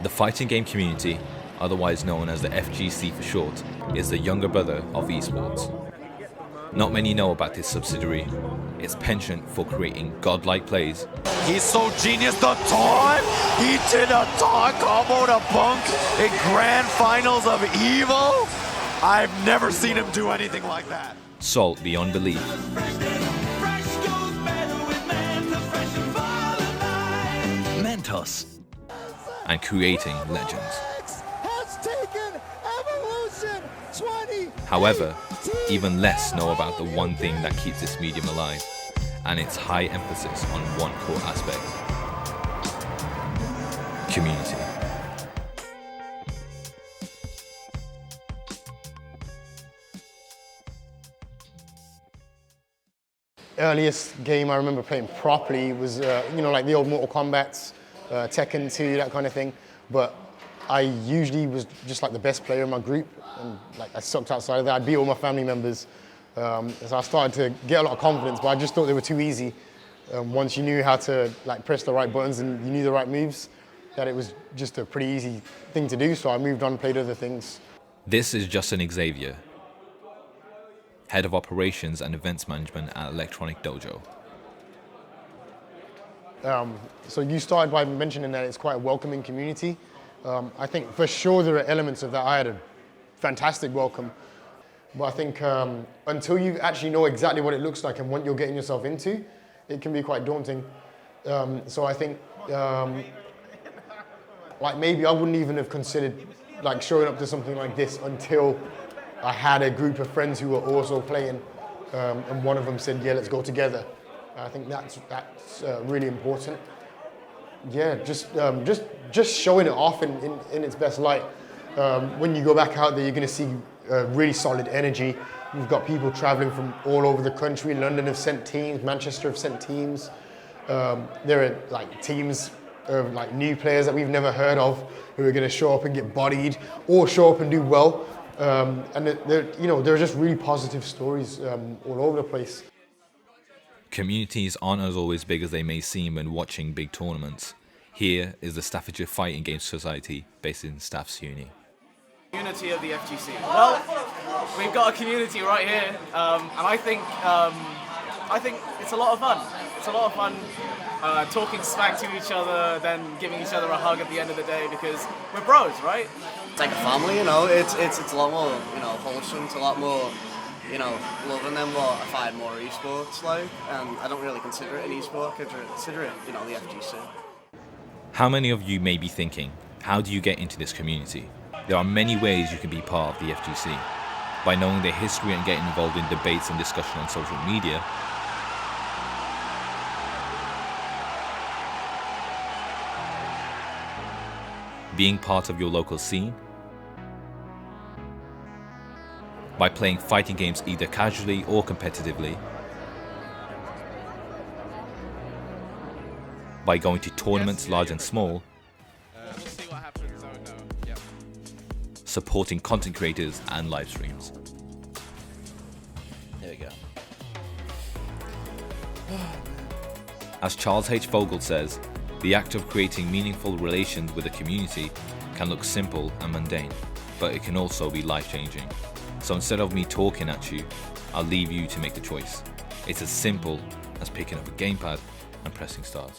The fighting game community, otherwise known as the FGC for short, is the younger brother of esports. Not many know about this subsidiary, its penchant for creating godlike plays. He's so genius, the taunt! He did a taunt combo to Punk in grand finals of EVO! I've never seen him do anything like that. Salt beyond belief. Mentos. And creating legends. However, even less know about the one thing that keeps this medium alive, and its high emphasis on one core aspect: community. Earliest game I remember playing properly was, like the old Mortal Kombat's, Tekken 2, that kind of thing. But I usually was just like the best player in my group, and like I sucked outside of that. I'd beat all my family members. So I started to get a lot of confidence, but I just thought they were too easy. Once you knew how to like press the right buttons and you knew the right moves, that it was just a pretty easy thing to do. So I moved on and played other things. This is Justin Xavier, Head of Operations and Events Management at Electronic Dojo. So you started by mentioning that it's quite a welcoming community. I think for sure there are elements of that. I had a fantastic welcome, but I think until you actually know exactly what it looks like and what you're getting yourself into, it can be quite daunting. So I think like maybe I wouldn't even have considered like showing up to something like this until I had a group of friends who were also playing, and one of them said, "Yeah, let's go together." I think that's really important. Yeah, just showing it off in its best light. When you go back out there, you're going to see really solid energy. We've got people traveling from all over the country. London have sent teams, Manchester have sent teams. There are like teams of like new players that we've never heard of who are going to show up and get bodied or show up and do well. And there are just really positive stories all over the place. Communities aren't as always big as they may seem when watching big tournaments. Here is the Staffordshire Fighting Games Society based in Staffs Uni. Community of the FGC. Well, we've got a community right here, and I think it's a lot of fun. It's a lot of fun talking smack to each other, then giving each other a hug at the end of the day because we're bros, right? It's like a family, It's a lot more, wholesome. It's a lot more, loving than what I find more esports like. And I don't really consider it an esport. I consider it, the FGC. How many of you may be thinking, how do you get into this community? There are many ways you can be part of the FGC. By knowing their history and getting involved in debates and discussion on social media, being part of your local scene, by playing fighting games either casually or competitively, by going to tournaments large and small, We'll see what happens. Oh no. Yep. supporting content creators and live streams. There we go. As Charles H. Vogel says, the act of creating meaningful relations with a community can look simple and mundane, but it can also be life-changing. So instead of me talking at you, I'll leave you to make the choice. It's as simple as picking up a gamepad and pressing start.